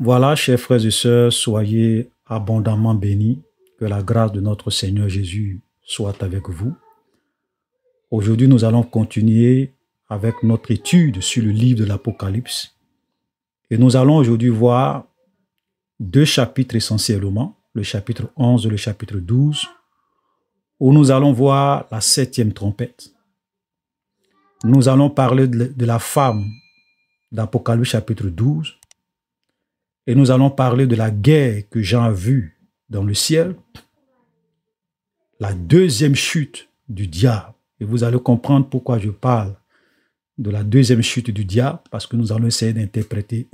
Voilà, chers frères et sœurs, soyez abondamment bénis. Que la grâce de notre Seigneur Jésus soit avec vous. Aujourd'hui, nous allons continuer avec notre étude sur le livre de l'Apocalypse. Et nous allons aujourd'hui voir deux chapitres essentiellement, le chapitre 11 et le chapitre 12, où nous allons voir la 7e trompette. Nous allons parler de la femme d'Apocalypse chapitre 12. Et nous allons parler de la guerre que Jean a vue dans le ciel, la deuxième chute du diable. Et vous allez comprendre pourquoi je parle de la deuxième chute du diable, parce que nous allons essayer d'interpréter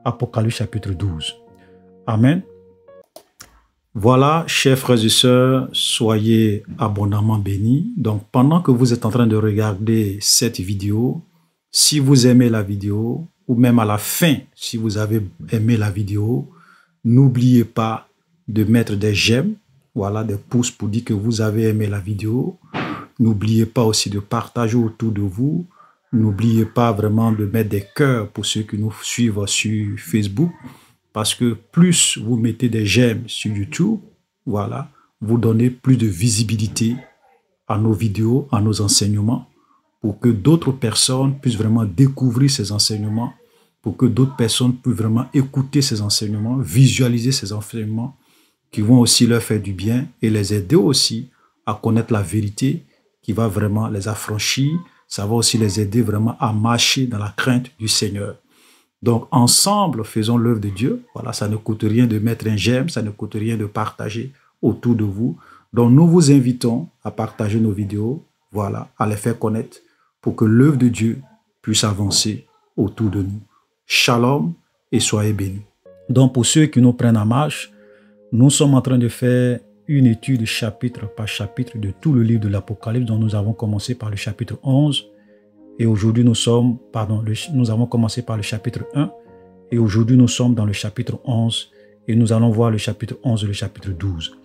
Apocalypse chapitre 12. Amen. Voilà, chers frères et sœurs, soyez abondamment bénis. Donc, pendant que vous êtes en train de regarder cette vidéo, si vous aimez la vidéo, ou même à la fin, si vous avez aimé la vidéo, n'oubliez pas de mettre des j'aime, voilà, des pouces pour dire que vous avez aimé la vidéo. N'oubliez pas aussi de partager autour de vous. N'oubliez pas vraiment de mettre des cœurs pour ceux qui nous suivent sur Facebook, parce que plus vous mettez des j'aime sur YouTube, voilà, vous donnez plus de visibilité à nos vidéos, à nos enseignements, pour que d'autres personnes puissent vraiment découvrir ces enseignements, pour que d'autres personnes puissent vraiment écouter ces enseignements, visualiser ces enseignements qui vont aussi leur faire du bien et les aider aussi à connaître la vérité qui va vraiment les affranchir. Ça va aussi les aider vraiment à marcher dans la crainte du Seigneur. Donc, ensemble, faisons l'œuvre de Dieu. Voilà, ça ne coûte rien de mettre un j'aime, ça ne coûte rien de partager autour de vous. Donc, nous vous invitons à partager nos vidéos, voilà, à les faire connaître, pour que l'œuvre de Dieu puisse avancer autour de nous. Shalom et soyez bénis. Donc pour ceux qui nous prennent en marche, nous sommes en train de faire une étude chapitre par chapitre de tout le livre de l'Apocalypse, dont nous avons commencé par le chapitre 11. Et aujourd'hui nous avons commencé par le chapitre 1. Et aujourd'hui nous sommes dans le chapitre 11. Et nous allons voir le chapitre 11 et le chapitre 12.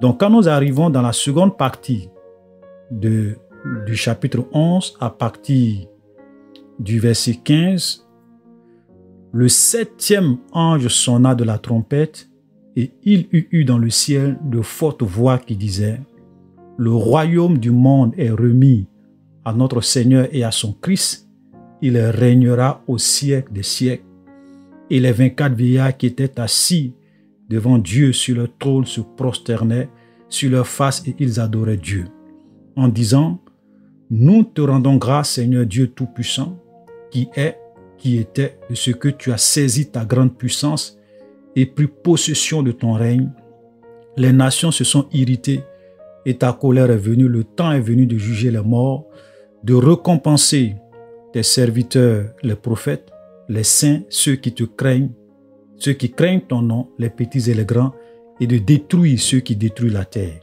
Donc quand nous arrivons dans la seconde partie du chapitre 11, à partir du verset 15, le 7e ange sonna de la trompette, et il y eut dans le ciel de fortes voix qui disaient: le royaume du monde est remis à notre Seigneur et à son Christ. Il régnera au siècle des siècles. Et les 24 vieillards qui étaient assis devant Dieu sur leur trône se prosternaient sur leur face et ils adoraient Dieu, en disant: nous te rendons grâce, Seigneur Dieu Tout-Puissant, qui est, qui était, de ce que tu as saisi ta grande puissance et pris possession de ton règne. Les nations se sont irritées et ta colère est venue. Le temps est venu de juger les morts, de récompenser tes serviteurs, les prophètes, les saints, ceux qui te craignent, ceux qui craignent ton nom, les petits et les grands, et de détruire ceux qui détruisent la terre.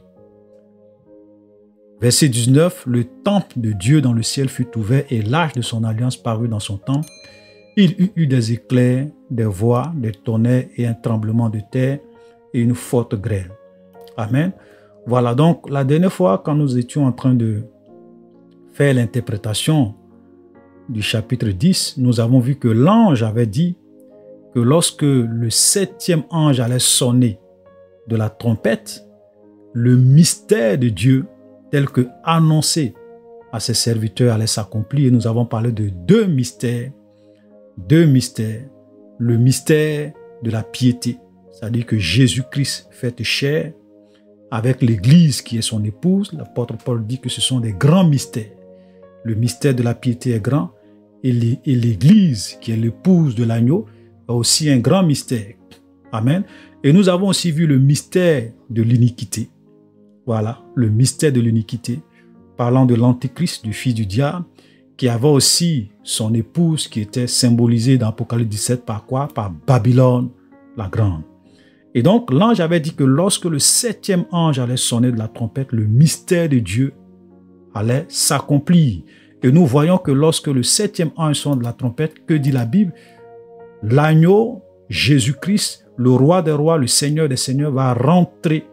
Verset 19, le temple de Dieu dans le ciel fut ouvert et l'arche de son alliance parut dans son temple. Il y eut des éclairs, des voix, des tonnerres et un tremblement de terre et une forte grêle. Amen. Voilà, donc la dernière fois quand nous étions en train de faire l'interprétation du chapitre 10, nous avons vu que l'ange avait dit que lorsque le 7e ange allait sonner de la trompette, le mystère de Dieu tel que annoncé à ses serviteurs allait s'accomplir. Et nous avons parlé de deux mystères. Le mystère de la piété, c'est-à-dire que Jésus-Christ fait chair avec l'Église qui est son épouse. L'apôtre Paul dit que ce sont des grands mystères. Le mystère de la piété est grand et l'Église qui est l'épouse de l'agneau a aussi un grand mystère. Amen. Et nous avons aussi vu le mystère de l'iniquité. Voilà, le mystère de l'iniquité, parlant de l'antéchrist, du fils du diable, qui avait aussi son épouse qui était symbolisée dans Apocalypse 17 par quoi? Par Babylone la grande. Et donc l'ange avait dit que lorsque le 7e ange allait sonner de la trompette, le mystère de Dieu allait s'accomplir. Et nous voyons que lorsque le 7e ange sonne de la trompette, que dit la Bible? L'agneau, Jésus-Christ, le roi des rois, le Seigneur des seigneurs, va rentrer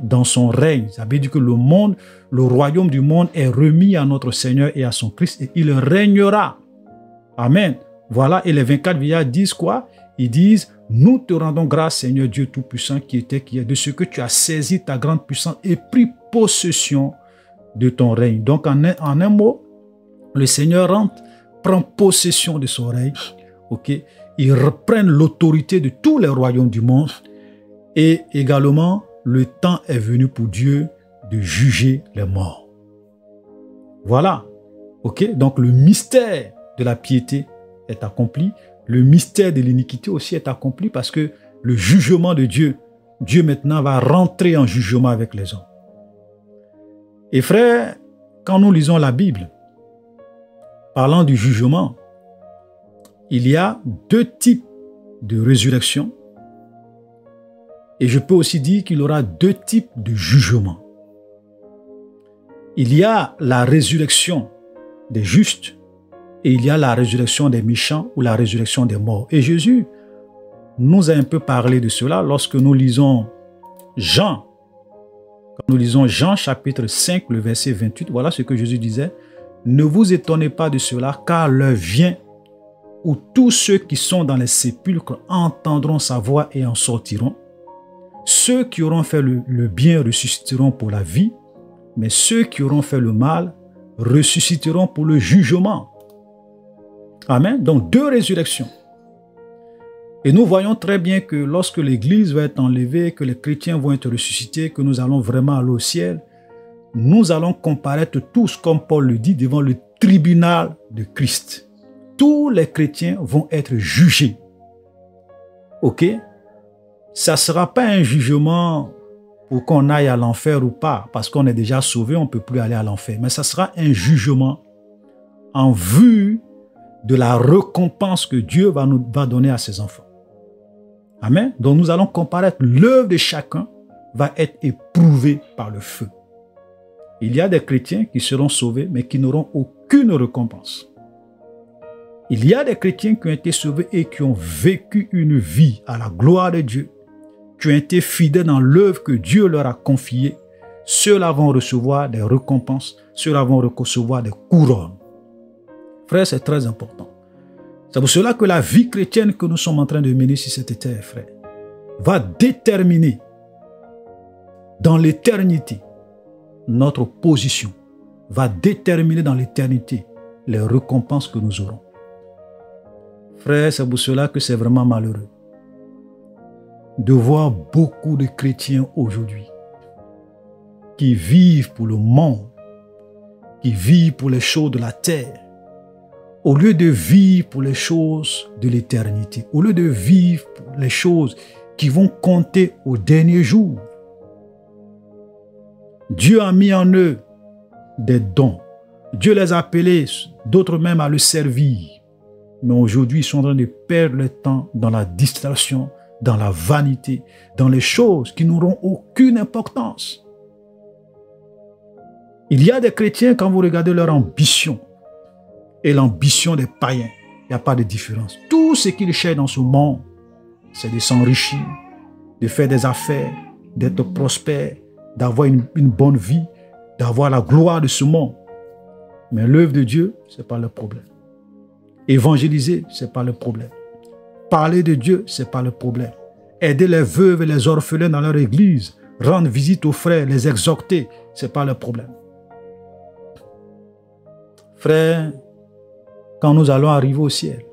dans son règne. Ça veut dire que le royaume du monde est remis à notre Seigneur et à son Christ et il régnera. Amen. Voilà, et les 24 vieillards disent quoi? Ils disent, nous te rendons grâce, Seigneur Dieu Tout-Puissant, qui était, qui est, de ce que tu as saisi ta grande puissance et pris possession de ton règne. Donc, en un mot, le Seigneur rentre, prend possession de son règne. Ok, ils reprennent l'autorité de tous les royaumes du monde. Et également, le temps est venu pour Dieu de juger les morts. Voilà. Ok, donc le mystère de la piété est accompli. Le mystère de l'iniquité aussi est accompli parce que le jugement de Dieu, Dieu maintenant va rentrer en jugement avec les hommes. Et frère, quand nous lisons la Bible, parlant du jugement, il y a deux types de résurrection. Et je peux aussi dire qu'il y aura deux types de jugement. Il y a la résurrection des justes et il y a la résurrection des méchants ou la résurrection des morts. Et Jésus nous a un peu parlé de cela lorsque nous lisons Jean. Quand nous lisons Jean chapitre 5, le verset 28, voilà ce que Jésus disait. Ne vous étonnez pas de cela, car l'heure vient où tous ceux qui sont dans les sépulcres entendront sa voix et en sortiront. Ceux qui auront fait le bien ressusciteront pour la vie, mais ceux qui auront fait le mal ressusciteront pour le jugement. Amen. Donc, deux résurrections. Et nous voyons très bien que lorsque l'Église va être enlevée, que les chrétiens vont être ressuscités, que nous allons vraiment aller au ciel, nous allons comparaître tous, comme Paul le dit, devant le tribunal de Christ. Tous les chrétiens vont être jugés. Ok? Ça ne sera pas un jugement pour qu'on aille à l'enfer ou pas, parce qu'on est déjà sauvé, on ne peut plus aller à l'enfer. Mais ça sera un jugement en vue de la récompense que Dieu va donner à ses enfants. Amen. Donc nous allons comparaître l'œuvre de chacun va être éprouvée par le feu. Il y a des chrétiens qui seront sauvés, mais qui n'auront aucune récompense. Il y a des chrétiens qui ont été sauvés et qui ont vécu une vie à la gloire de Dieu, qui ont été fidèles dans l'œuvre que Dieu leur a confiée. Ceux-là vont recevoir des récompenses, ceux-là vont recevoir des couronnes. Frère, c'est très important. C'est pour cela que la vie chrétienne que nous sommes en train de mener sur cette terre, frère, va déterminer dans l'éternité notre position, va déterminer dans l'éternité les récompenses que nous aurons. Frère, c'est pour cela que c'est vraiment malheureux de voir beaucoup de chrétiens aujourd'hui qui vivent pour le monde, qui vivent pour les choses de la terre, au lieu de vivre pour les choses de l'éternité, au lieu de vivre pour les choses qui vont compter au dernier jour. Dieu a mis en eux des dons. Dieu les a appelés, d'autres même, à le servir. Mais aujourd'hui, ils sont en train de perdre le temps dans la distraction, dans la vanité, dans les choses qui n'auront aucune importance. Il y a des chrétiens, quand vous regardez leur ambition et l'ambition des païens, il n'y a pas de différence. Tout ce qu'ils cherchent dans ce monde, c'est de s'enrichir, de faire des affaires, d'être prospère, d'avoir une bonne vie, d'avoir la gloire de ce monde. Mais l'œuvre de Dieu, ce n'est pas le problème. Évangéliser, ce n'est pas le problème. Parler de Dieu, ce n'est pas le problème. Aider les veuves et les orphelins dans leur église, rendre visite aux frères, les exhorter, ce n'est pas le problème. Frère, quand nous allons arriver au ciel,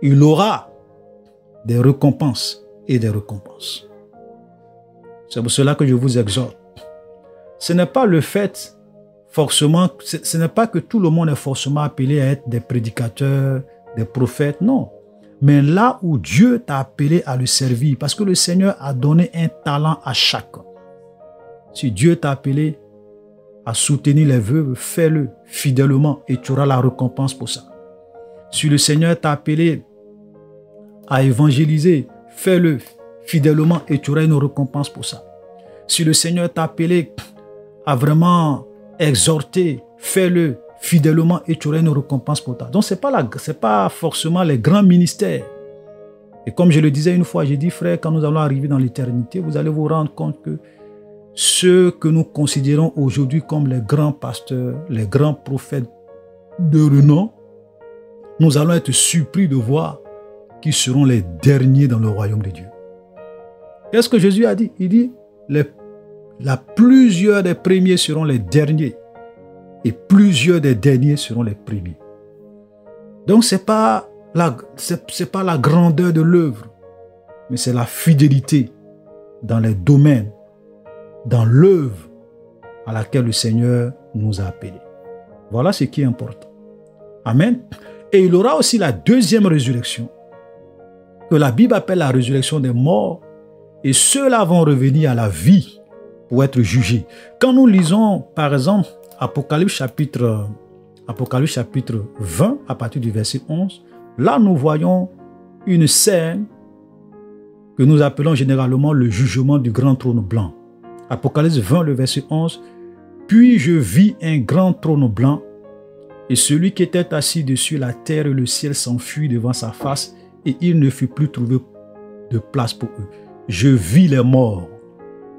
il aura des récompenses et des récompenses. C'est pour cela que je vous exhorte. Ce n'est pas le fait forcément, ce n'est pas que tout le monde est forcément appelé à être des prédicateurs, des prophètes, non. Mais là où Dieu t'a appelé à le servir, parce que le Seigneur a donné un talent à chacun. Si Dieu t'a appelé à soutenir les veuves, fais-le fidèlement et tu auras la récompense pour ça. Si le Seigneur t'a appelé à évangéliser, fais-le fidèlement et tu auras une récompense pour ça. Si le Seigneur t'a appelé à vraiment exhorter, fais-le fidèlement et tu auras une récompense pour ça. Donc, ce n'est pas forcément les grands ministères. Et comme je le disais une fois, j'ai dit, frère, quand nous allons arriver dans l'éternité, vous allez vous rendre compte que ceux que nous considérons aujourd'hui comme les grands pasteurs, les grands prophètes de renom, nous allons être surpris de voir qui seront les derniers dans le royaume de Dieu. Qu'est-ce que Jésus a dit? Il dit, plusieurs des premiers seront les derniers et plusieurs des derniers seront les premiers. Donc, ce n'est pas la grandeur de l'œuvre, mais c'est la fidélité dans les domaines, dans l'œuvre à laquelle le Seigneur nous a appelés. Voilà ce qui est important. Amen. Et il aura aussi la deuxième résurrection, que la Bible appelle la résurrection des morts, et ceux-là vont revenir à la vie pour être jugés. Quand nous lisons, par exemple, Apocalypse chapitre 20, à partir du verset 11, là nous voyons une scène que nous appelons généralement le jugement du grand trône blanc. Apocalypse 20, le verset 11, « Puis je vis un grand trône blanc, et celui qui était assis dessus, la terre et le ciel s'enfuient devant sa face, et il ne fut plus trouvé de place pour eux. Je vis les morts,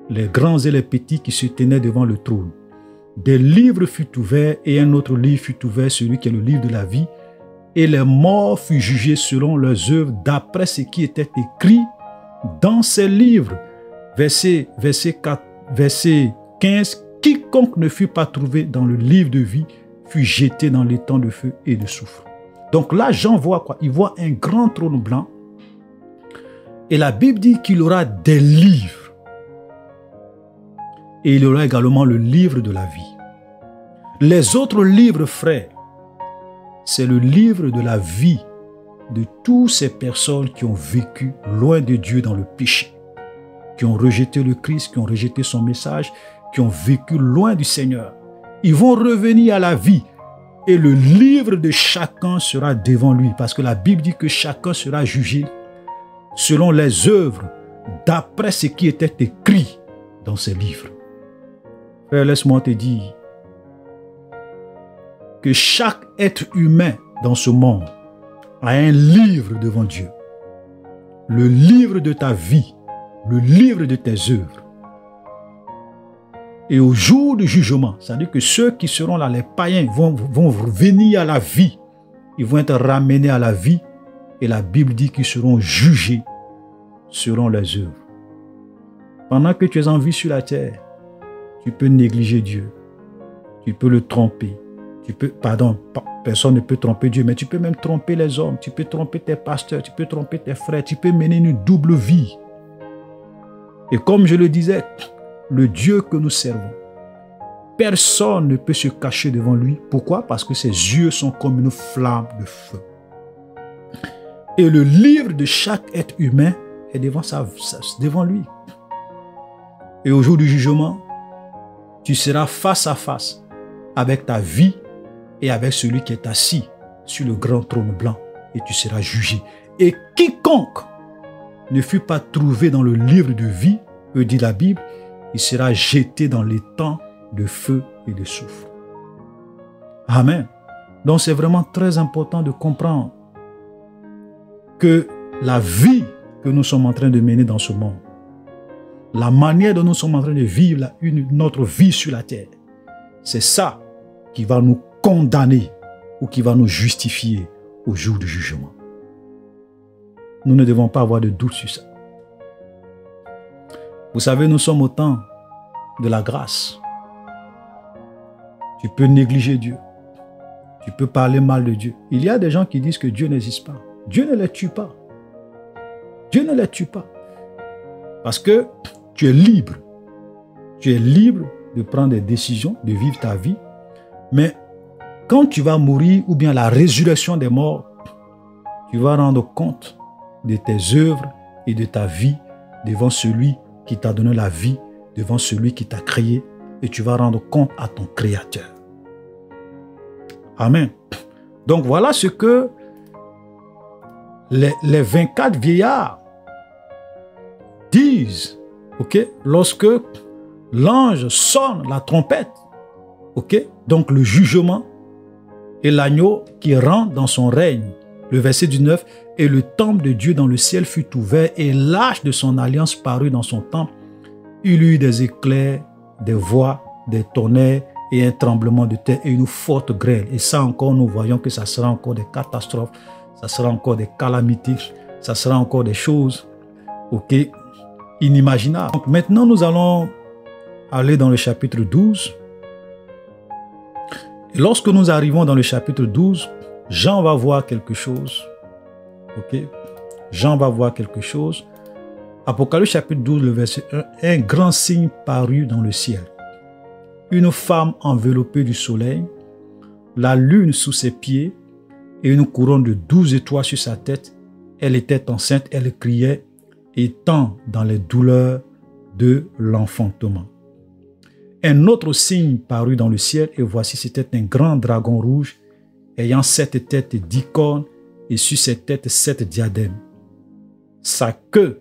les grands et les petits qui se tenaient devant le trône. Des livres furent ouverts, et un autre livre fut ouvert, celui qui est le livre de la vie, et les morts furent jugés selon leurs œuvres, d'après ce qui était écrit dans ces livres. » Verset 15, « Quiconque ne fut pas trouvé dans le livre de vie fut jeté dans l'étang de feu et de soufre. » Donc là, Jean voit quoi? Il voit un grand trône blanc. Et la Bible dit qu'il aura des livres. Et il y aura également le livre de la vie. Les autres livres, frères, c'est le livre de la vie de toutes ces personnes qui ont vécu loin de Dieu dans le péché, qui ont rejeté le Christ, qui ont rejeté son message, qui ont vécu loin du Seigneur. Ils vont revenir à la vie et le livre de chacun sera devant lui, parce que la Bible dit que chacun sera jugé selon les œuvres, d'après ce qui était écrit dans ces livres. Frère, laisse-moi te dire que chaque être humain dans ce monde a un livre devant Dieu. Le livre de ta vie, le livre de tes œuvres. Et au jour du jugement, c'est-à-dire que ceux qui seront là, les païens, vont venir à la vie. Ils vont être ramenés à la vie. Et la Bible dit qu'ils seront jugés selon leurs œuvres. Pendant que tu es en vie sur la terre, tu peux négliger Dieu. Tu peux le tromper. Personne ne peut tromper Dieu, mais tu peux même tromper les hommes. Tu peux tromper tes pasteurs, tu peux tromper tes frères. Tu peux mener une double vie. Et comme je le disais, le Dieu que nous servons, personne ne peut se cacher devant lui. Pourquoi? Parce que ses yeux sont comme une flamme de feu. Et le livre de chaque être humain est devant lui. Et au jour du jugement, tu seras face à face avec ta vie et avec celui qui est assis sur le grand trône blanc, et tu seras jugé. Et quiconque ne fut pas trouvé dans le livre de vie, que dit la Bible, il sera jeté dans l'étang de feu et de soufre. Amen. Donc c'est vraiment très important de comprendre que la vie que nous sommes en train de mener dans ce monde, la manière dont nous sommes en train de vivre notre vie sur la terre, c'est ça qui va nous condamner ou qui va nous justifier au jour du jugement. Nous ne devons pas avoir de doute sur ça. Vous savez, nous sommes au temps de la grâce. Tu peux négliger Dieu. Tu peux parler mal de Dieu. Il y a des gens qui disent que Dieu n'existe pas. Dieu ne les tue pas. Dieu ne les tue pas. Parce que tu es libre. Tu es libre de prendre des décisions, de vivre ta vie. Mais quand tu vas mourir, ou bien la résurrection des morts, tu vas rendre compte de tes œuvres et de ta vie devant celui qui t'a donné la vie, devant celui qui t'a créé, et tu vas rendre compte à ton Créateur. Amen. Donc voilà ce que les 24 vieillards disent, ok, lorsque l'ange sonne la trompette, ok, donc le jugement et l'agneau qui rentre dans son règne. Le verset 19, et le temple de Dieu dans le ciel fut ouvert et l'arche de son alliance parut dans son temple. Il y eut des éclairs, des voix, des tonnerres, et un tremblement de terre et une forte grêle. Et ça encore, nous voyons que ça sera encore des catastrophes, ça sera encore des calamités, ça sera encore des choses, ok, inimaginables. Donc maintenant, nous allons aller dans le chapitre 12. Et lorsque nous arrivons dans le chapitre 12, Jean va voir quelque chose. Ok? Jean va voir quelque chose. Apocalypse chapitre 12, le verset 1. Un grand signe parut dans le ciel. Une femme enveloppée du soleil, la lune sous ses pieds et une couronne de 12 étoiles sur sa tête. Elle était enceinte, elle criait, étant dans les douleurs de l'enfantement. Un autre signe parut dans le ciel, et voici, c'était un grand dragon rouge, ayant 7 têtes et 10 cornes, et sur ses têtes 7 diadèmes. Sa queue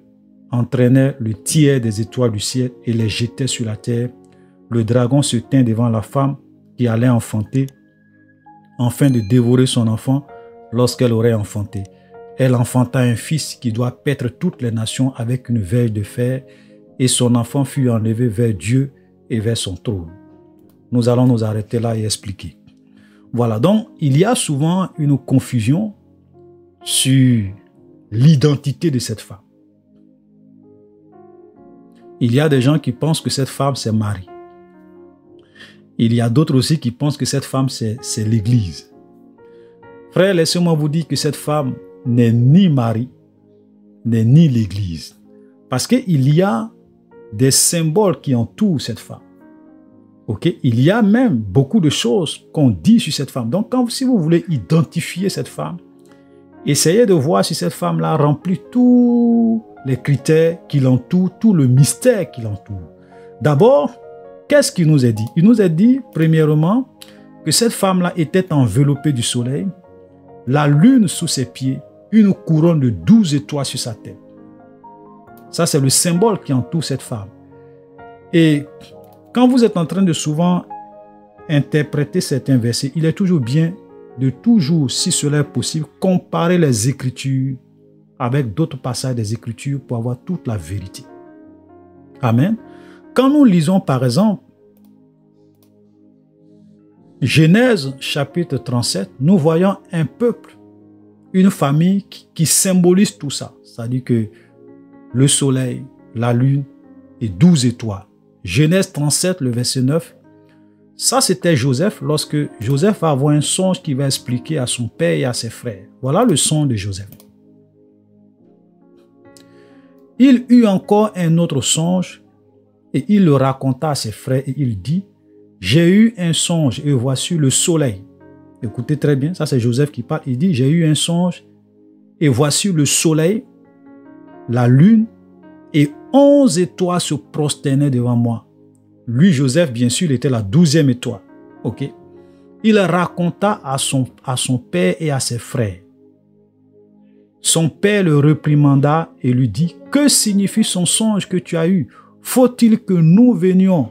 entraînait le tiers des étoiles du ciel et les jetait sur la terre. Le dragon se tint devant la femme qui allait enfanter, afin de dévorer son enfant lorsqu'elle aurait enfanté. Elle enfanta un fils qui doit paître toutes les nations avec une verge de fer, et son enfant fut enlevé vers Dieu et vers son trône. Nous allons nous arrêter là et expliquer. Voilà, donc il y a souvent une confusion sur l'identité de cette femme. Il y a des gens qui pensent que cette femme c'est Marie. Il y a d'autres aussi qui pensent que cette femme c'est l'Église. Frère, laissez-moi vous dire que cette femme n'est ni Marie, n'est ni l'Église. Parce qu'il y a des symboles qui entourent cette femme. Ok, il y a même beaucoup de choses qu'on dit sur cette femme. Donc, si vous voulez identifier cette femme, essayez de voir si cette femme-là remplit tous les critères qui l'entourent, tout le mystère qui l'entoure. D'abord, qu'est-ce qui nous est dit? Il nous est dit, premièrement, que cette femme-là était enveloppée du soleil, la lune sous ses pieds, une couronne de 12 étoiles sur sa tête. Ça, c'est le symbole qui entoure cette femme. Et quand vous êtes en train de souvent interpréter certains versets, il est toujours bien de toujours, si cela est possible, comparer les Écritures avec d'autres passages des Écritures pour avoir toute la vérité. Amen. Quand nous lisons par exemple Genèse chapitre 37, nous voyons un peuple, une famille qui symbolise tout ça. C'est-à-dire que le soleil, la lune et 12 étoiles. Genèse 37, le verset 9. Ça, c'était Joseph, lorsque Joseph va avoir un songe qui va expliquer à son père et à ses frères. Voilà le songe de Joseph. Il eut encore un autre songe et il le raconta à ses frères et il dit, « J'ai eu un songe et voici le soleil. » Écoutez très bien, ça c'est Joseph qui parle. Il dit, « J'ai eu un songe et voici le soleil, la lune et 11 étoiles se prosternaient devant moi. » Lui, Joseph, bien sûr, il était la 12e étoile. Ok. Il raconta à son père et à ses frères. Son père le réprimanda et lui dit, « Que signifie son songe que tu as eu? Faut-il que nous venions? »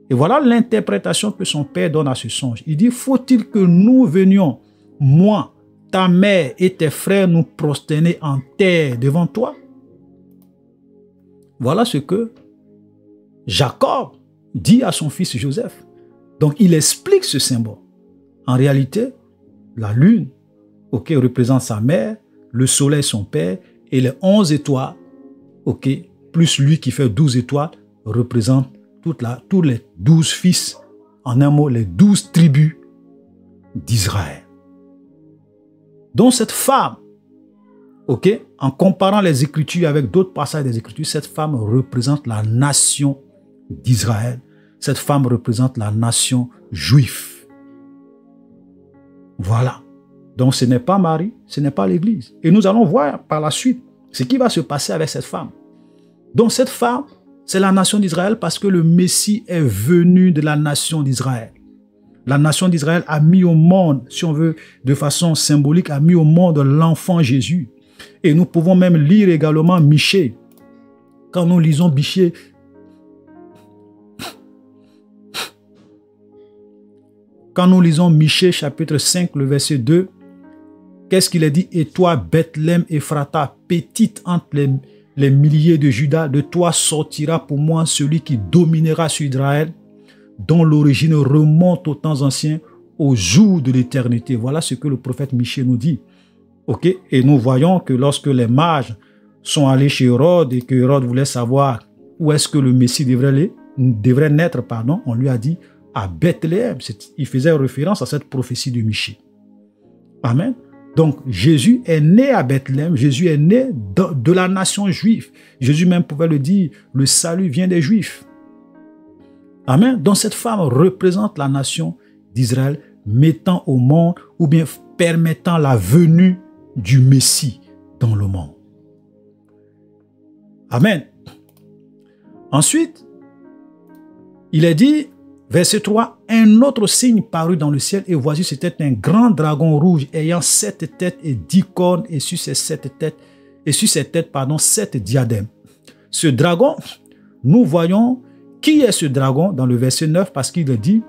Et voilà l'interprétation que son père donne à ce songe. Il dit, « Faut-il que nous venions, moi, ta mère et tes frères, nous prosterner en terre devant toi? » Voilà ce que Jacob dit à son fils Joseph. Donc, il explique ce symbole. En réalité, la lune, ok, représente sa mère, le soleil son père, et les 11 étoiles, ok, plus lui qui fait 12 étoiles, représente tous les 12 fils, en un mot, les 12 tribus d'Israël. Donc, cette femme, ok, en comparant les Écritures avec d'autres passages des Écritures, cette femme représente la nation d'Israël. Cette femme représente la nation juive. Voilà. Donc ce n'est pas Marie, ce n'est pas l'Église. Et nous allons voir par la suite ce qui va se passer avec cette femme. Donc cette femme, c'est la nation d'Israël parce que le Messie est venu de la nation d'Israël. La nation d'Israël a mis au monde, si on veut, de façon symbolique, a mis au monde l'enfant Jésus. Et nous pouvons même lire également Michée. Quand nous lisons Michée, chapitre 5, le verset 2, qu'est-ce qu'il est dit? « Et toi, Bethléem Ephrata, petite entre les milliers de Juda, de toi sortira pour moi celui qui dominera sur Israël, dont l'origine remonte aux temps anciens, au jour de l'éternité. Voilà ce que le prophète Michée nous dit. Ok? Et nous voyons que lorsque les mages sont allés chez Hérode et que Hérode voulait savoir où est-ce que le Messie devrait naître, pardon, on lui a dit à Bethléem. Il faisait référence à cette prophétie de Michée. Amen. Donc, Jésus est né à Bethléem. Jésus est né de la nation juive. Jésus même pouvait le dire, le salut vient des Juifs. Amen. Donc, cette femme représente la nation d'Israël, mettant au monde ou bien permettant la venue du Messie dans le monde. Amen. Ensuite, il est dit, verset 3, un autre signe parut dans le ciel et voici c'était un grand dragon rouge ayant 7 têtes et 10 cornes et sur ces 7 têtes, pardon, 7 diadèmes. Ce dragon, nous voyons qui est ce dragon dans le verset 9 parce qu'il dit,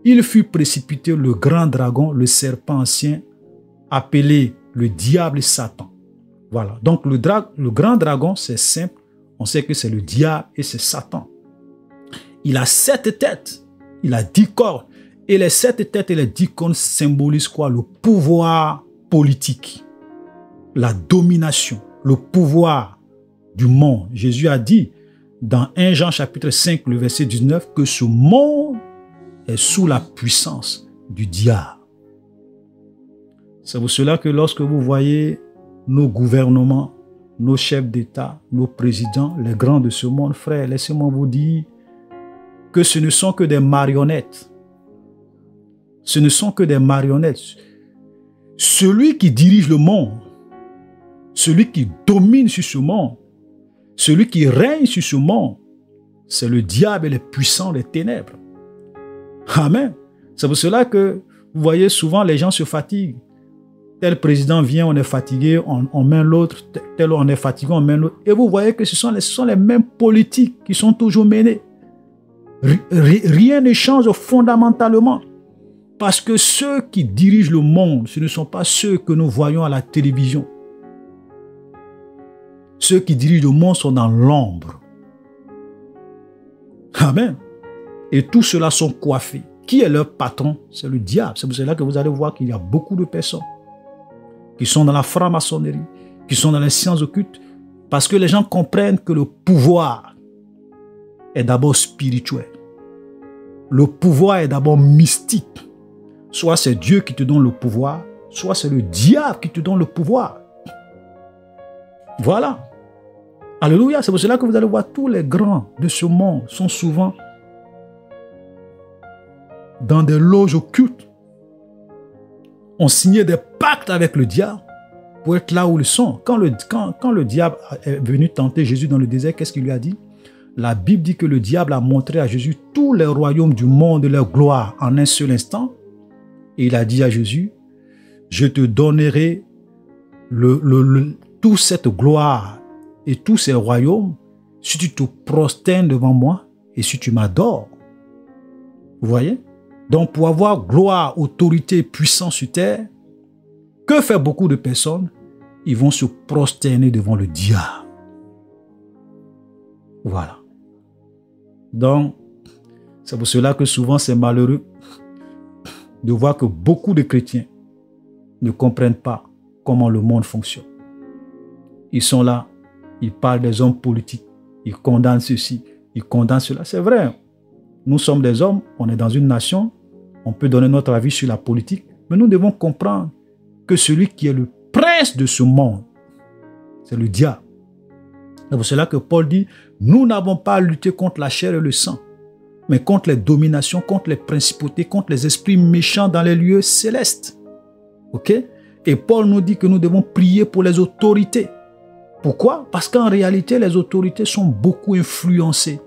il fut précipité le grand dragon, le serpent ancien, appelé le diable et Satan. Voilà. Donc le grand dragon, c'est simple. On sait que c'est le diable et c'est Satan. Il a 7 têtes. Il a 10 cornes. Et les 7 têtes et les 10 cornes symbolisent quoi? Le pouvoir politique, la domination, le pouvoir du monde. Jésus a dit dans 1 Jean chapitre 5, le verset 19, que ce monde est sous la puissance du diable. C'est pour cela que lorsque vous voyez nos gouvernements, nos chefs d'État, nos présidents, les grands de ce monde, frères, laissez-moi vous dire que ce ne sont que des marionnettes. Ce ne sont que des marionnettes. Celui qui dirige le monde, celui qui domine sur ce monde, celui qui règne sur ce monde, c'est le diable et les puissants des ténèbres. Amen. C'est pour cela que vous voyez souvent les gens se fatiguent. Tel président vient, on est fatigué, on met l'autre, tel on est fatigué, on met l'autre. Et vous voyez que ce sont les mêmes politiques qui sont toujours menées. Rien ne change fondamentalement. Parce que ceux qui dirigent le monde, ce ne sont pas ceux que nous voyons à la télévision. Ceux qui dirigent le monde sont dans l'ombre. Amen. Et tous ceux-là sont coiffés. Qui est leur patron? C'est le diable. C'est pour cela que vous allez voir qu'il y a beaucoup de personnes qui sont dans la franc-maçonnerie, qui sont dans les sciences occultes, parce que les gens comprennent que le pouvoir est d'abord spirituel. Le pouvoir est d'abord mystique. Soit c'est Dieu qui te donne le pouvoir, soit c'est le diable qui te donne le pouvoir. Voilà. Alléluia. C'est pour cela que vous allez voir tous les grands de ce monde sont souvent dans des loges occultes. On signait des pactes avec le diable pour être là où ils sont. Quand le diable est venu tenter Jésus dans le désert, qu'est-ce qu'il lui a dit? La Bible dit que le diable a montré à Jésus tous les royaumes du monde et leur gloire en un seul instant. Et il a dit à Jésus, je te donnerai toute cette gloire et tous ces royaumes si tu te prosternes devant moi et si tu m'adores. Vous voyez? Donc pour avoir gloire, autorité, puissance sur terre, que fait beaucoup de personnes? Ils vont se prosterner devant le diable. Voilà. Donc, c'est pour cela que souvent c'est malheureux de voir que beaucoup de chrétiens ne comprennent pas comment le monde fonctionne. Ils sont là, ils parlent des hommes politiques, ils condamnent ceci, ils condamnent cela. C'est vrai, nous sommes des hommes, on est dans une nation, on peut donner notre avis sur la politique, mais nous devons comprendre que celui qui est le prince de ce monde, c'est le diable. C'est pour cela que Paul dit, nous n'avons pas à lutter contre la chair et le sang, mais contre les dominations, contre les principautés, contre les esprits méchants dans les lieux célestes. Ok? Et Paul nous dit que nous devons prier pour les autorités. Pourquoi? Parce qu'en réalité, les autorités sont beaucoup influencées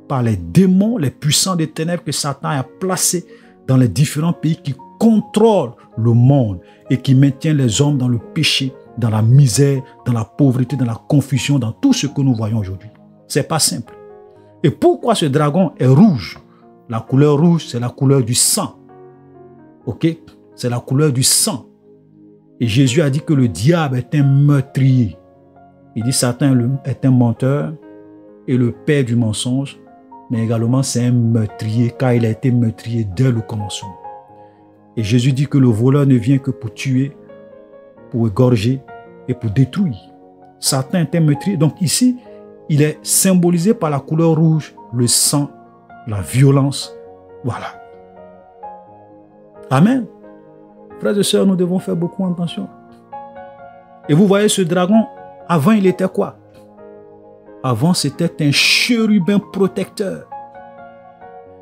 par les démons, les puissants des ténèbres que Satan a placés dans les différents pays qui contrôlent le monde et qui maintiennent les hommes dans le péché, dans la misère, dans la pauvreté, dans la confusion, dans tout ce que nous voyons aujourd'hui. C'est pas simple. Et pourquoi ce dragon est rouge? La couleur rouge, c'est la couleur du sang. Ok? C'est la couleur du sang. Et Jésus a dit que le diable est un meurtrier. Il dit Satan est un menteur et le père du mensonge. mais également c'est un meurtrier, car il a été meurtrier dès le commencement. Et Jésus dit que le voleur ne vient que pour tuer, pour égorger et pour détruire. Satan est un meurtrier. Donc ici, il est symbolisé par la couleur rouge, le sang, la violence. Voilà. Amen. Frères et sœurs, nous devons faire beaucoup attention. Et vous voyez ce dragon, avant il était quoi? Avant c'était un chérubin protecteur.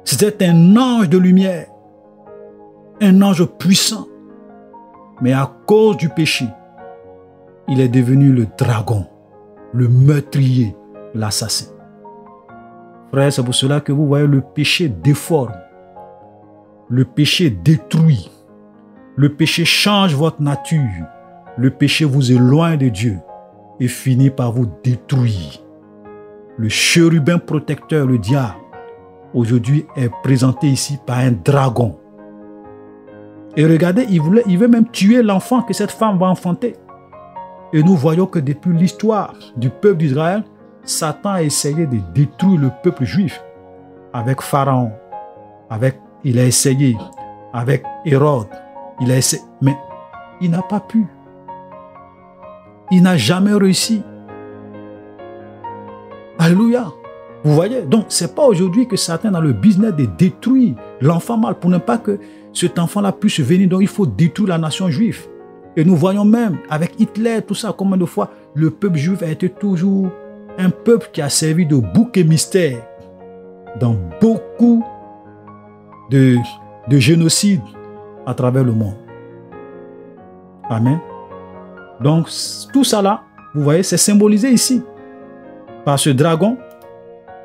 C'était un ange de lumière. Un ange puissant. Mais à cause du péché, il est devenu le dragon, le meurtrier, l'assassin. Frère, c'est pour cela que vous voyez le péché déforme. Le péché détruit. Le péché change votre nature. Le péché vous éloigne de Dieu et finit par vous détruire. Le chérubin protecteur, le diable, aujourd'hui est présenté ici par un dragon. Et regardez, il veut même tuer l'enfant que cette femme va enfanter. Et nous voyons que depuis l'histoire du peuple d'Israël, Satan a essayé de détruire le peuple juif. Avec Pharaon, il a essayé, avec Hérode, il a essayé, mais il n'a pas pu. Il n'a jamais réussi. Alléluia. Vous voyez, donc ce n'est pas aujourd'hui que Satan est dans le business de détruire l'enfant mâle pour ne pas que cet enfant-là puisse venir. Donc il faut détruire la nation juive. Et nous voyons même avec Hitler, tout ça, combien de fois le peuple juif a été toujours un peuple qui a servi de bouc émissaire dans beaucoup de génocides à travers le monde. Amen. Donc tout ça là, vous voyez, c'est symbolisé ici par ce dragon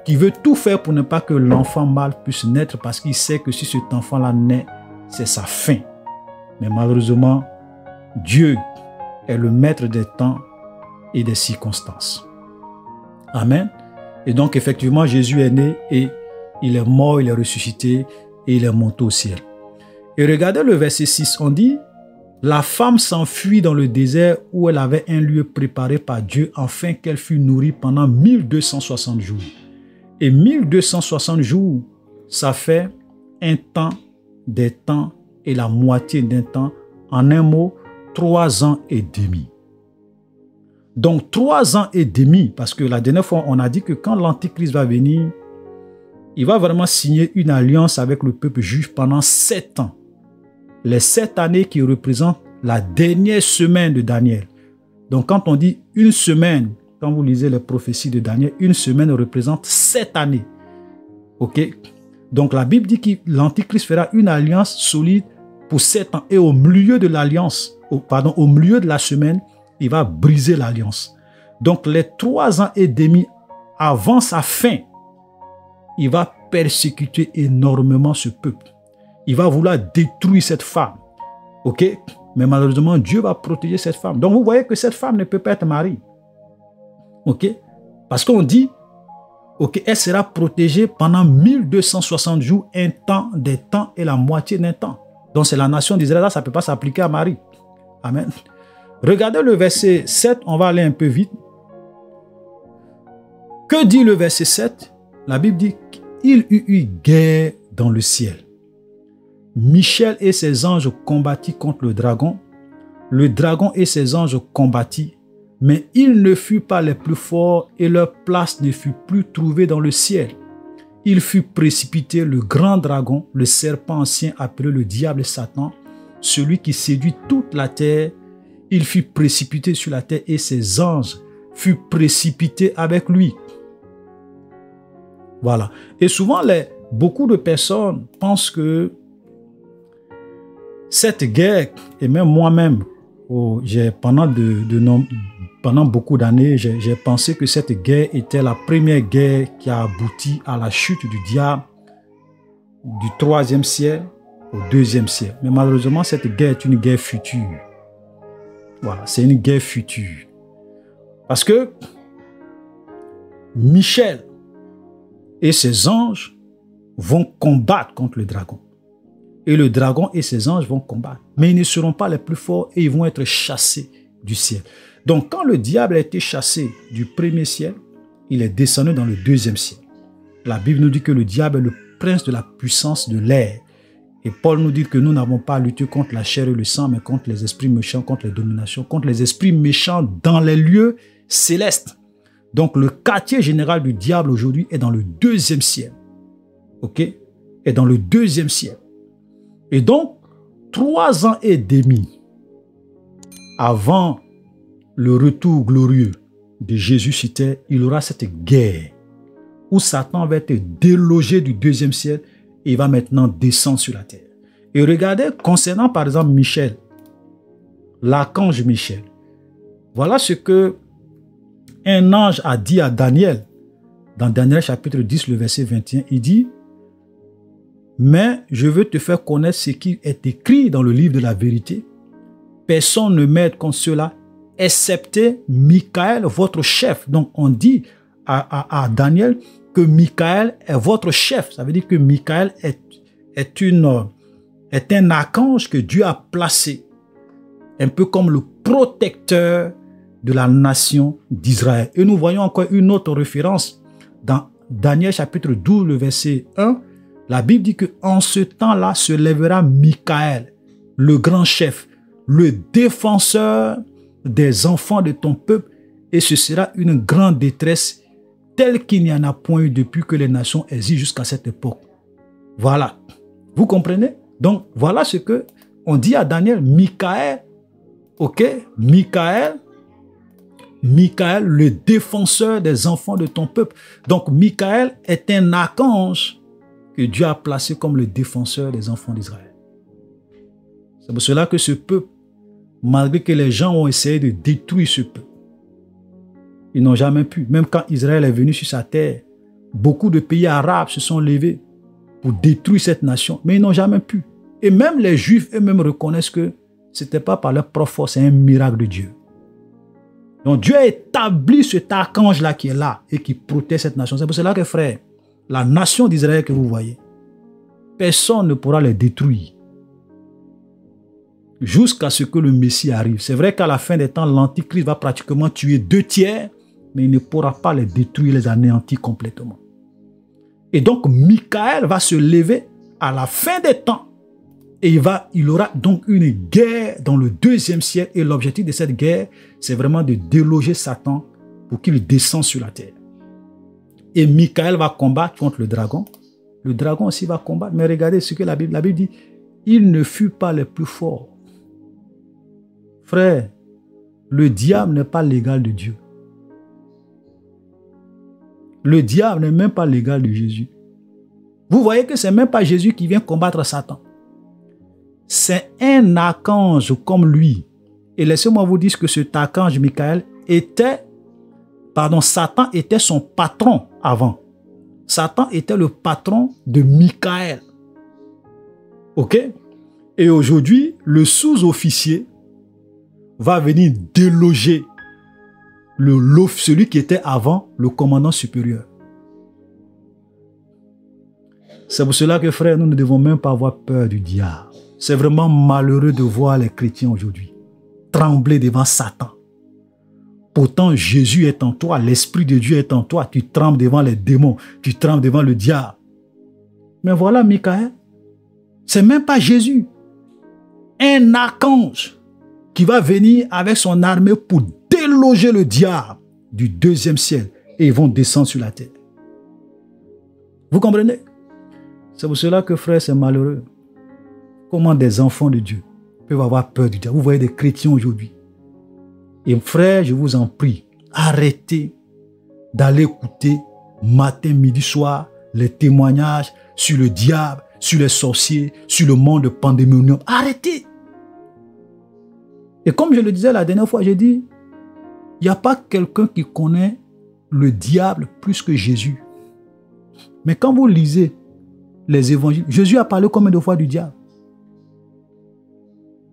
qui veut tout faire pour ne pas que l'enfant mâle puisse naître parce qu'il sait que si cet enfant-là naît, c'est sa fin. Mais malheureusement, Dieu est le maître des temps et des circonstances. Amen. Et donc effectivement, Jésus est né et il est mort, il est ressuscité et il est monté au ciel. Et regardez le verset 6, on dit: la femme s'enfuit dans le désert où elle avait un lieu préparé par Dieu afin qu'elle fût nourrie pendant 1260 jours. Et 1260 jours, ça fait un temps, des temps et la moitié d'un temps. En un mot, 3 ans et demi. Donc 3 ans et demi, parce que la dernière fois, on a dit que quand l'Antichrist va venir, il va vraiment signer une alliance avec le peuple juif pendant 7 ans. Les 7 années qui représentent la dernière semaine de Daniel. Donc quand on dit une semaine, quand vous lisez les prophéties de Daniel, une semaine représente 7 années. Ok? Donc la Bible dit que l'Antichrist fera une alliance solide pour 7 ans. Et au milieu de l'alliance, au milieu de la semaine, il va briser l'alliance. Donc les 3 ans et demi avant sa fin, il va persécuter énormément ce peuple. Il va vouloir détruire cette femme. Ok? Mais malheureusement, Dieu va protéger cette femme. Donc vous voyez que cette femme ne peut pas être mariée. Ok? Parce qu'on dit, ok, elle sera protégée pendant 1260 jours, un temps, des temps et la moitié d'un temps. Donc c'est la nation d'Israël, ça ne peut pas s'appliquer à Marie. Amen. Regardez le verset 7, on va aller un peu vite. Que dit le verset 7? La Bible dit qu'il y eut guerre dans le ciel. Michel et ses anges combattirent contre le dragon. Le dragon et ses anges combattirent, mais ils ne furent pas les plus forts et leur place ne fut plus trouvée dans le ciel. Il fut précipité le grand dragon, le serpent ancien appelé le diable et Satan, celui qui séduit toute la terre. Il fut précipité sur la terre et ses anges furent précipités avec lui. Voilà. Et souvent, beaucoup de personnes pensent que cette guerre, et même moi-même, pendant beaucoup d'années, j'ai pensé que cette guerre était la première guerre qui a abouti à la chute du diable du 3e siècle au 2e siècle. Mais malheureusement, cette guerre est une guerre future. Voilà, c'est une guerre future. Parce que Michel et ses anges vont combattre contre le dragon. Et le dragon et ses anges vont combattre. Mais ils ne seront pas les plus forts et ils vont être chassés du ciel. Donc quand le diable a été chassé du 1er ciel, il est descendu dans le 2e ciel. La Bible nous dit que le diable est le prince de la puissance de l'air. Et Paul nous dit que nous n'avons pas à lutter contre la chair et le sang, mais contre les esprits méchants, contre les dominations, contre les esprits méchants dans les lieux célestes. Donc le quartier général du diable aujourd'hui est dans le 2e ciel. Ok? Est dans le 2e ciel. Et donc, 3 ans et demi avant le retour glorieux de Jésus sur terre, il y aura cette guerre où Satan va être délogé du 2e ciel et il va maintenant descendre sur la terre. Et regardez, concernant par exemple Michel, l'archange Michel, voilà ce que un ange a dit à Daniel, dans Daniel chapitre 10, le verset 21, il dit « Mais je veux te faire connaître ce qui est écrit dans le livre de la vérité. Personne ne m'aide contre cela, excepté Michael, votre chef. » Donc on dit à Daniel que Michael est votre chef. Ça veut dire que Michael est un archange que Dieu a placé, un peu comme le protecteur de la nation d'Israël. Et nous voyons encore une autre référence dans Daniel chapitre 12, le verset 1. La Bible dit qu'en ce temps-là se lèvera Michael, le grand chef, le défenseur des enfants de ton peuple, et ce sera une grande détresse telle qu'il n'y en a point eu depuis que les nations existent jusqu'à cette époque. Voilà. Vous comprenez? Donc, voilà ce que on dit à Daniel, Michael, ok? Michael, le défenseur des enfants de ton peuple. Donc, Michael est un archange que Dieu a placé comme le défenseur des enfants d'Israël. C'est pour cela que ce peuple, malgré que les gens ont essayé de détruire ce peuple, ils n'ont jamais pu. Même quand Israël est venu sur sa terre, beaucoup de pays arabes se sont levés pour détruire cette nation, mais ils n'ont jamais pu. Et même les Juifs eux-mêmes reconnaissent que ce n'était pas par leur propre force, c'est un miracle de Dieu. Donc Dieu a établi cet archange-là qui est là et qui protège cette nation. C'est pour cela que, frère, la nation d'Israël que vous voyez, personne ne pourra les détruire jusqu'à ce que le Messie arrive. C'est vrai qu'à la fin des temps, l'Antichrist va pratiquement tuer 2/3, mais il ne pourra pas les détruire, les anéantir complètement. Et donc, Michael va se lever à la fin des temps. Et il aura donc une guerre dans le 2e ciel. Et l'objectif de cette guerre, c'est vraiment de déloger Satan pour qu'il descende sur la terre. Et Michael va combattre contre le dragon. Le dragon aussi va combattre. Mais regardez ce que la Bible dit. Il ne fut pas le plus fort. Frère, le diable n'est pas l'égal de Dieu. Le diable n'est même pas l'égal de Jésus. Vous voyez que ce n'est même pas Jésus qui vient combattre Satan. C'est un archange comme lui. Et laissez-moi vous dire que cet archange Michael Satan était son patron avant. Satan était le patron de Michael. Ok? Et aujourd'hui, le sous-officier va venir déloger celui qui était avant le commandant supérieur. C'est pour cela que, frère, nous ne devons même pas avoir peur du diable. C'est vraiment malheureux de voir les chrétiens aujourd'hui trembler devant Satan. Pourtant, Jésus est en toi, l'Esprit de Dieu est en toi. Tu trembles devant les démons, tu trembles devant le diable. Mais voilà, Michael, c'est même pas Jésus. Un archange qui va venir avec son armée pour déloger le diable du 2e ciel. Et ils vont descendre sur la terre. Vous comprenez? C'est pour cela que, frère, c'est malheureux. Comment des enfants de Dieu peuvent avoir peur du diable? Vous voyez des chrétiens aujourd'hui. Et frère, je vous en prie, arrêtez d'aller écouter matin, midi, soir les témoignages sur le diable, sur les sorciers, sur le monde pandémonium. Arrêtez! Et comme je le disais la dernière fois, j'ai dit, il n'y a pas quelqu'un qui connaît le diable plus que Jésus. Mais quand vous lisez les évangiles, Jésus a parlé combien de fois du diable?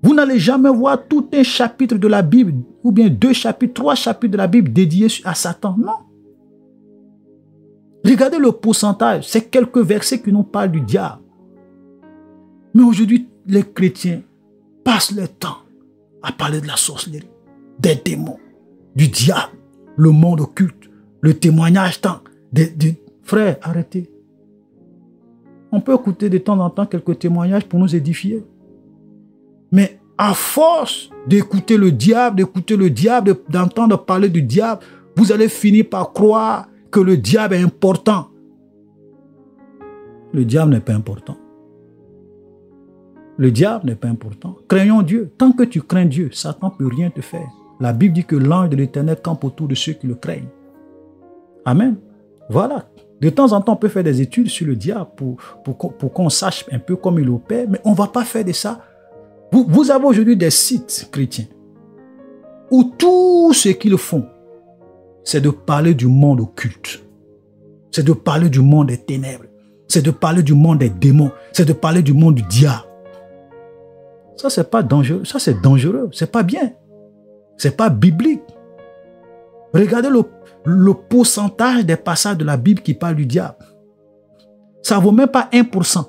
Vous n'allez jamais voir tout un chapitre de la Bible, ou bien 2 chapitres, 3 chapitres de la Bible dédiés à Satan. Non. Regardez le pourcentage. C'est quelques versets qui nous parlent du diable. Mais aujourd'hui, les chrétiens passent leur temps à parler de la sorcellerie, des démons, du diable, le monde occulte, le témoignage tant. Frère, arrêtez. On peut écouter de temps en temps quelques témoignages pour nous édifier. Mais à force d'écouter le diable, d'entendre parler du diable, vous allez finir par croire que le diable est important. Le diable n'est pas important. Le diable n'est pas important. Craignons Dieu. Tant que tu crains Dieu, Satan ne peut rien te faire. La Bible dit que l'ange de l'Éternel campe autour de ceux qui le craignent. Amen. Voilà. De temps en temps, on peut faire des études sur le diable pour qu'on sache un peu comment il opère, mais on ne va pas faire de ça. Vous avez aujourd'hui des sites chrétiens où tout ce qu'ils font, c'est de parler du monde occulte. C'est de parler du monde des ténèbres. C'est de parler du monde des démons. C'est de parler du monde du diable. Ça, c'est pas dangereux. Ça, c'est dangereux. C'est pas bien. C'est pas biblique. Regardez le pourcentage des passages de la Bible qui parlent du diable. Ça ne vaut même pas 1%.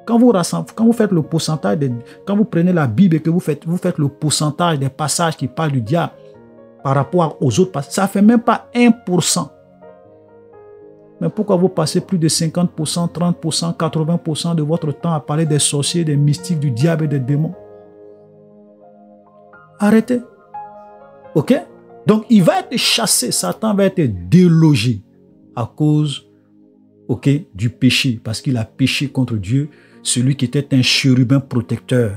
Quand vous faites le pourcentage, quand vous prenez la Bible et que vous faites le pourcentage des passages qui parlent du diable par rapport aux autres passages, ça ne fait même pas 1%. Mais pourquoi vous passez plus de 50%, 30%, 80% de votre temps à parler des sorciers, des mystiques, du diable et des démons? Arrêtez. Ok? Donc, il va être chassé, Satan va être délogé à cause, ok, du péché, parce qu'il a péché contre Dieu, celui qui était un chérubin protecteur.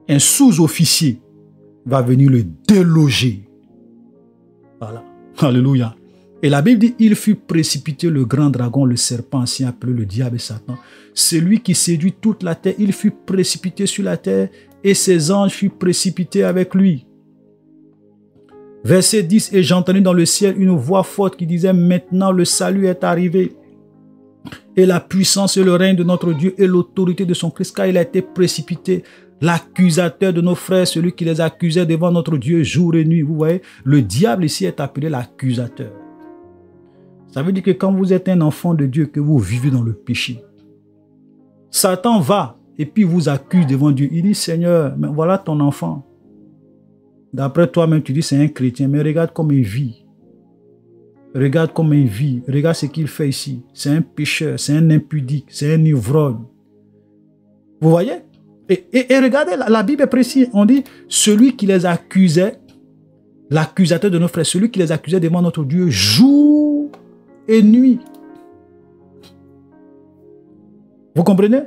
Un sous-officier va venir le déloger. Voilà. Alléluia. Et la Bible dit, il fut précipité le grand dragon, le serpent ancien appelé le diable et Satan. Celui qui séduit toute la terre, il fut précipité sur la terre et ses anges furent précipités avec lui. Verset 10, et j'entendis dans le ciel une voix forte qui disait, maintenant le salut est arrivé. Et la puissance et le règne de notre Dieu et l'autorité de son Christ, car il a été précipité. L'accusateur de nos frères, celui qui les accusait devant notre Dieu jour et nuit. Vous voyez, le diable ici est appelé l'accusateur. Ça veut dire que quand vous êtes un enfant de Dieu, que vous vivez dans le péché, Satan va et puis vous accuse devant Dieu. Il dit, Seigneur, mais voilà ton enfant. D'après toi-même, tu dis c'est un chrétien, mais regarde comment il vit. Regarde comment il vit. Regarde ce qu'il fait ici. C'est un pécheur, c'est un impudique, c'est un ivrogne. Vous voyez? Et regardez, la Bible est précise. On dit, celui qui les accusait, l'accusateur de nos frères, celui qui les accusait devant notre Dieu, jour et nuit. Vous comprenez?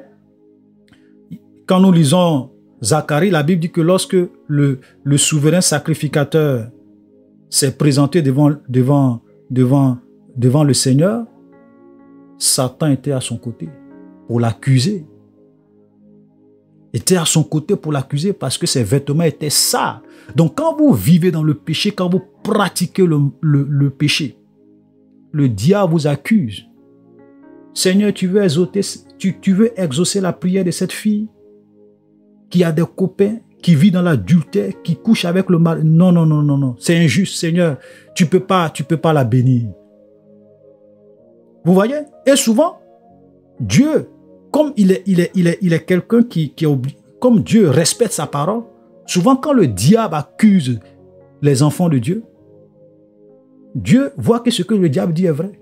Quand nous lisons Zacharie, la Bible dit que lorsque le souverain sacrificateur s'est présenté devant le Seigneur, Satan était à son côté pour l'accuser. Était à son côté pour l'accuser parce que ses vêtements étaient sales. Donc quand vous vivez dans le péché, quand vous pratiquez le péché, le diable vous accuse. Seigneur, tu veux exaucer la prière de cette fille qui a des copains, qui vit dans l'adultère, qui couche avec le mal. Non, non, non, non, non. C'est injuste, Seigneur. Tu peux pas la bénir. Vous voyez? Et souvent, Dieu, comme il est quelqu'un qui comme Dieu respecte sa parole, souvent quand le diable accuse les enfants de Dieu, Dieu voit que ce que le diable dit est vrai.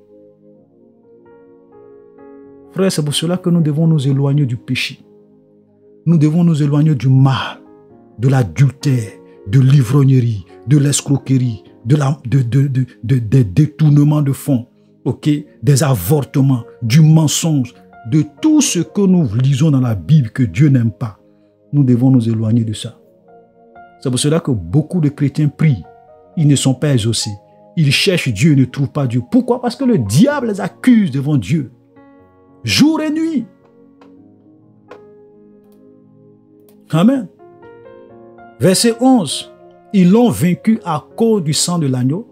Frère, c'est pour cela que nous devons nous éloigner du péché. Nous devons nous éloigner du mal, de l'adultère, de l'ivrognerie, de l'escroquerie, des détournements de fonds, okay, des avortements, du mensonge, de tout ce que nous lisons dans la Bible que Dieu n'aime pas. Nous devons nous éloigner de ça. C'est pour cela que beaucoup de chrétiens prient. Ils ne sont pas exaucés. Ils cherchent Dieu et ne trouvent pas Dieu. Pourquoi? Parce que le diable les accuse devant Dieu. Jour et nuit. Amen. Verset 11. Ils l'ont vaincu à cause du sang de l'agneau,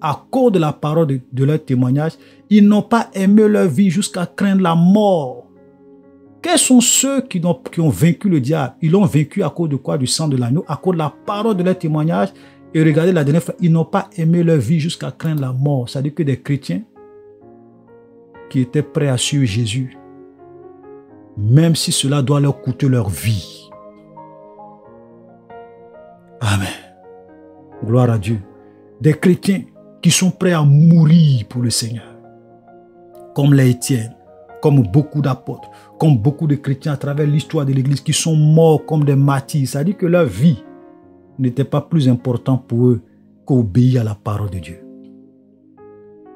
à cause de la parole de leur témoignage. Ils n'ont pas aimé leur vie jusqu'à craindre la mort. Quels sont ceux qui ont vaincu le diable? Ils l'ont vaincu à cause de quoi? Du sang de l'agneau, à cause de la parole de leur témoignage. Et regardez la dernière fois, ils n'ont pas aimé leur vie jusqu'à craindre la mort. C'est-à-dire que des chrétiens qui étaient prêts à suivre Jésus, même si cela doit leur coûter leur vie. Amen. Gloire à Dieu. Des chrétiens qui sont prêts à mourir pour le Seigneur. comme les Étienne, comme beaucoup d'apôtres, comme beaucoup de chrétiens à travers l'histoire de l'Église qui sont morts comme des martyrs. Ça dit que leur vie n'était pas plus importante pour eux qu'obéir à la parole de Dieu.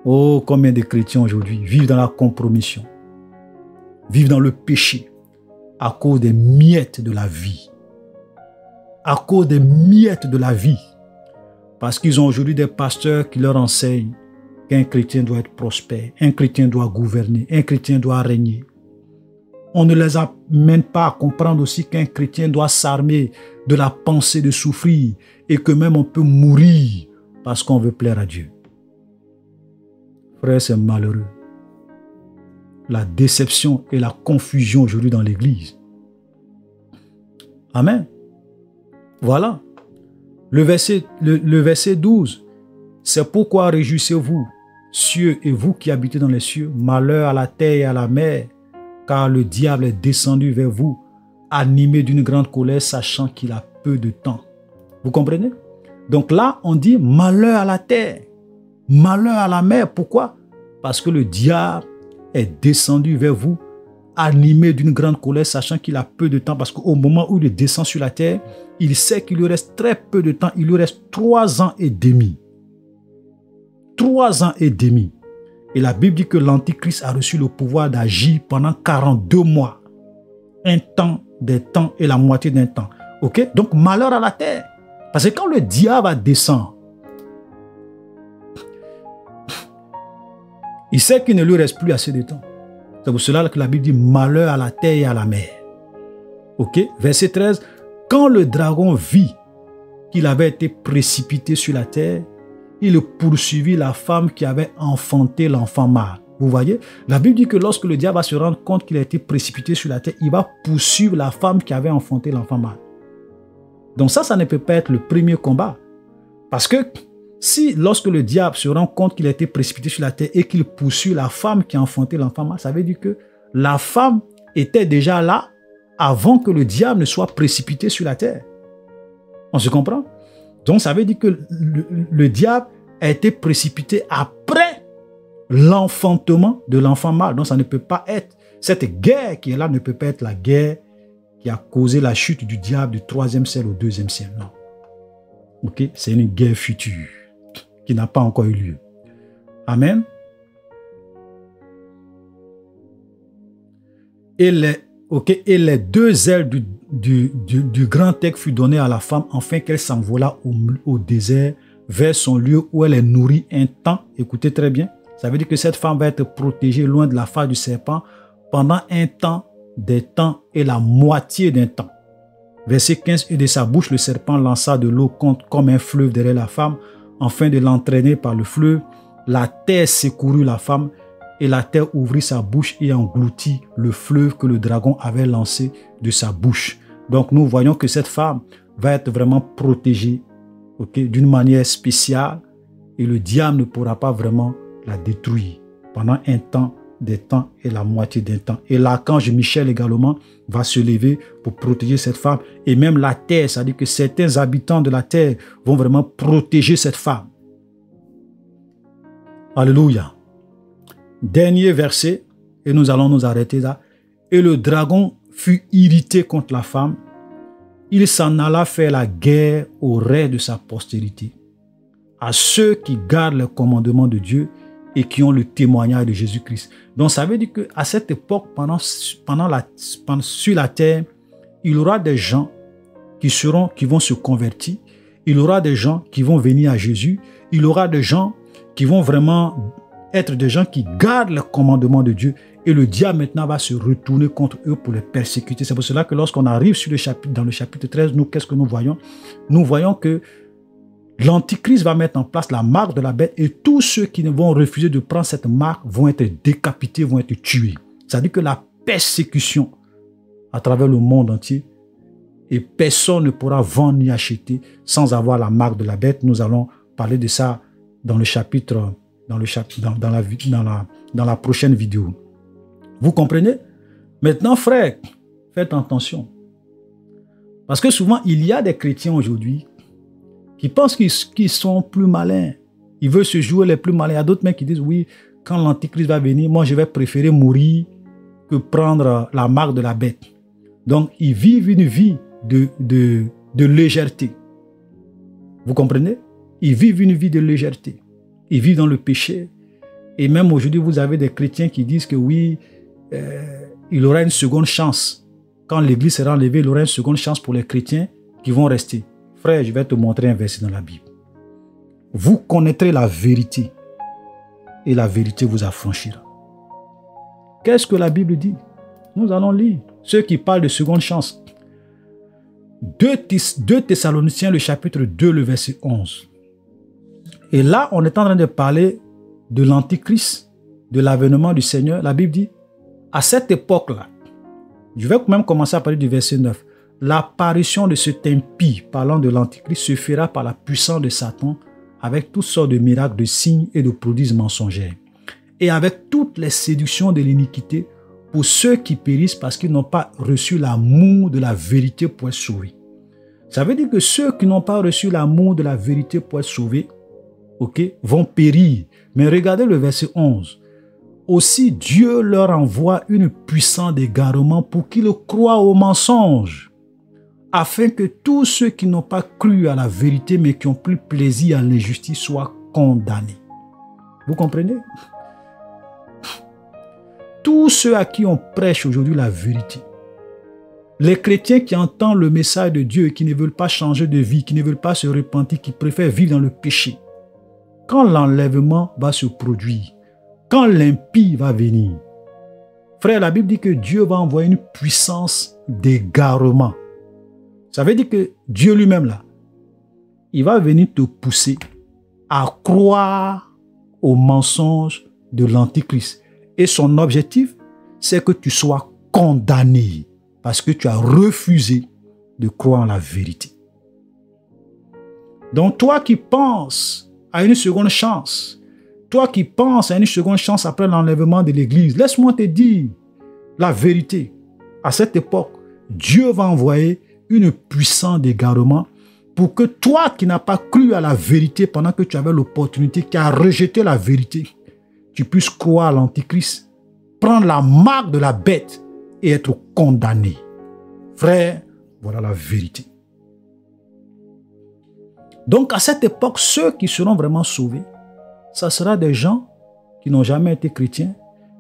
Oh, combien de chrétiens aujourd'hui vivent dans la compromission, vivent dans le péché à cause des miettes de la vie. À cause des miettes de la vie. Parce qu'ils ont aujourd'hui des pasteurs qui leur enseignent qu'un chrétien doit être prospère, un chrétien doit gouverner, un chrétien doit régner. On ne les amène pas à comprendre aussi qu'un chrétien doit s'armer de la pensée de souffrir et que même on peut mourir parce qu'on veut plaire à Dieu. Frère, c'est malheureux. La déception et la confusion aujourd'hui dans l'Église. Amen. Voilà. Le verset 12. C'est pourquoi réjouissez-vous, cieux et vous qui habitez dans les cieux, malheur à la terre et à la mer, car le diable est descendu vers vous, animé d'une grande colère, sachant qu'il a peu de temps. Vous comprenez? Donc là, on dit malheur à la terre, malheur à la mer. Pourquoi? Parce que le diable est descendu vers vous, animé d'une grande colère, sachant qu'il a peu de temps, parce qu'au moment où il descend sur la terre, il sait qu'il lui reste très peu de temps, il lui reste 3 ans et demi. 3 ans et demi. Et la Bible dit que l'Antichrist a reçu le pouvoir d'agir pendant 42 mois. Un temps, des temps et la moitié d'un temps. Ok? Donc malheur à la terre. Parce que quand le diable descend, il sait qu'il ne lui reste plus assez de temps. C'est pour cela que la Bible dit malheur à la terre et à la mer. Ok? Verset 13. Quand le dragon vit qu'il avait été précipité sur la terre, il poursuivit la femme qui avait enfanté l'enfant mâle. Vous voyez? La Bible dit que lorsque le diable va se rendre compte qu'il a été précipité sur la terre, il va poursuivre la femme qui avait enfanté l'enfant mâle. Donc ça ne peut pas être le premier combat. Parce que si lorsque le diable se rend compte qu'il a été précipité sur la terre et qu'il poursuit la femme qui a enfanté l'enfant mâle, ça veut dire que la femme était déjà là avant que le diable ne soit précipité sur la terre. On se comprend? Donc ça veut dire que le diable a été précipité après l'enfantement de l'enfant mâle. Donc ça ne peut pas être, cette guerre qui est là ne peut pas être la guerre qui a causé la chute du diable du 3e ciel au 2e ciel. Non. Ok? C'est une guerre future qui n'a pas encore eu lieu. Amen. Et les 2 ailes du grand aigle furent données à la femme afin qu'elle s'envolât au désert vers son lieu où elle est nourrie un temps. Écoutez très bien. Ça veut dire que cette femme va être protégée loin de la face du serpent pendant un temps, des temps et la moitié d'un temps. Verset 15. Et de sa bouche, le serpent lança de l'eau comme un fleuve derrière la femme, afin de l'entraîner par le fleuve. La terre secourut la femme, et la terre ouvrit sa bouche et engloutit le fleuve que le dragon avait lancé de sa bouche. Donc nous voyons que cette femme va être vraiment protégée, d'une manière spéciale, et le diable ne pourra pas vraiment la détruire pendant un temps, des temps et la moitié d'un temps. Et l'archange Michel également va se lever pour protéger cette femme. Et même la terre, c'est-à-dire que certains habitants de la terre vont vraiment protéger cette femme. Alléluia. Dernier verset, et nous allons nous arrêter là. Et le dragon fut irrité contre la femme. Il s'en alla faire la guerre au reste de sa postérité, à ceux qui gardent les commandements de Dieu et qui ont le témoignage de Jésus-Christ. Donc ça veut dire qu'à cette époque, sur la terre, il y aura des gens qui vont se convertir. Il y aura des gens qui vont venir à Jésus. Il y aura des gens qui vont vraiment être des gens qui gardent les commandements de Dieu. Et le diable maintenant va se retourner contre eux pour les persécuter. C'est pour cela que lorsqu'on arrive dans le chapitre 13, nous, qu'est-ce que nous voyons? Nous voyons que l'Antichrist va mettre en place la marque de la bête et tous ceux qui vont refuser de prendre cette marque vont être décapités, vont être tués. C'est-à-dire que la persécution à travers le monde entier, et personne ne pourra vendre ni acheter sans avoir la marque de la bête. Nous allons parler de ça dans la prochaine vidéo. Vous comprenez? Maintenant, frère, faites attention. Parce que souvent, il y a des chrétiens aujourd'hui qui pensent qu'ils sont plus malins. Ils veulent se jouer les plus malins. Il y a d'autres mecs qui disent, oui, quand l'Antichrist va venir, moi je vais préférer mourir que prendre la marque de la bête. Donc, ils vivent une vie de légèreté. Vous comprenez? Ils vivent une vie de légèreté. Ils vivent dans le péché. Et même aujourd'hui, vous avez des chrétiens qui disent que oui, il aura une seconde chance. Quand l'Église sera enlevée, il aura une seconde chance pour les chrétiens qui vont rester. Frère, je vais te montrer un verset dans la Bible. Vous connaîtrez la vérité et la vérité vous affranchira. Qu'est-ce que la Bible dit? Nous allons lire. Ceux qui parlent de seconde chance. 2 Thessaloniciens, le chapitre 2, le verset 11. Et là, on est en train de parler de l'Antichrist, de l'avènement du Seigneur. La Bible dit, à cette époque-là, je vais même commencer à parler du verset 9. L'apparition de cet impie, parlant de l'Antichrist, se fera par la puissance de Satan, avec toutes sortes de miracles, de signes et de prodiges mensongers, et avec toutes les séductions de l'iniquité pour ceux qui périssent parce qu'ils n'ont pas reçu l'amour de la vérité pour être sauvés. Ça veut dire que ceux qui n'ont pas reçu l'amour de la vérité pour être sauvés, vont périr. Mais regardez le verset 11. Aussi Dieu leur envoie une puissance d'égarement pour qu'ils croient au mensonge, afin que tous ceux qui n'ont pas cru à la vérité mais qui ont pris plaisir à l'injustice soient condamnés. Vous comprenez? Tous ceux à qui on prêche aujourd'hui la vérité, les chrétiens qui entendent le message de Dieu et qui ne veulent pas changer de vie, qui ne veulent pas se repentir, qui préfèrent vivre dans le péché, quand l'enlèvement va se produire, quand l'impie va venir, frère, la Bible dit que Dieu va envoyer une puissance d'égarement. Ça veut dire que Dieu lui-même, là, il va venir te pousser à croire au mensonge de l'Antichrist. Et son objectif, c'est que tu sois condamné parce que tu as refusé de croire en la vérité. Donc toi qui penses à une seconde chance, toi qui penses à une seconde chance après l'enlèvement de l'Église, laisse-moi te dire la vérité. À cette époque, Dieu va envoyer une puissance d'égarement pour que toi qui n'as pas cru à la vérité pendant que tu avais l'opportunité, qui a rejeté la vérité, tu puisses croire à l'Antichrist, prendre la marque de la bête et être condamné. Frère, voilà la vérité. Donc à cette époque, ceux qui seront vraiment sauvés, ça sera des gens qui n'ont jamais été chrétiens,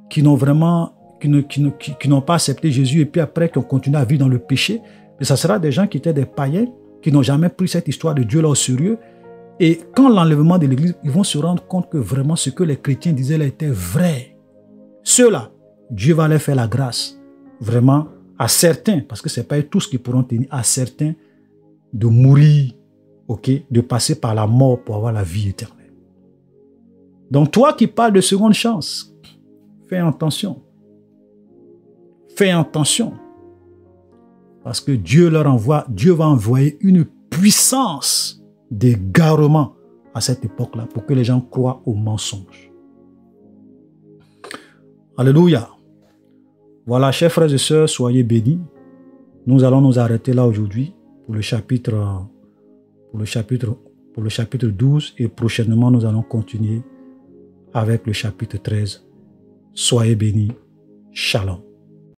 qui n'ont pas accepté Jésus et puis après qui ont continué à vivre dans le péché. Mais ça sera des gens qui étaient des païens, qui n'ont jamais pris cette histoire de Dieu là au sérieux. Et quand l'enlèvement de l'Église, ils vont se rendre compte que vraiment ce que les chrétiens disaient là était vrai. Ceux-là, Dieu va leur faire la grâce, vraiment, à certains, parce que ce n'est pas tous qui pourront tenir, à certains, de mourir, de passer par la mort pour avoir la vie éternelle. Donc toi qui parles de seconde chance, fais attention. Fais attention. Parce que Dieu va envoyer une puissance d'égarement à cette époque-là pour que les gens croient au mensonge. Alléluia. Voilà, chers frères et sœurs, soyez bénis. Nous allons nous arrêter là aujourd'hui pour le chapitre 12 et prochainement nous allons continuer avec le chapitre 13. Soyez bénis. Shalom.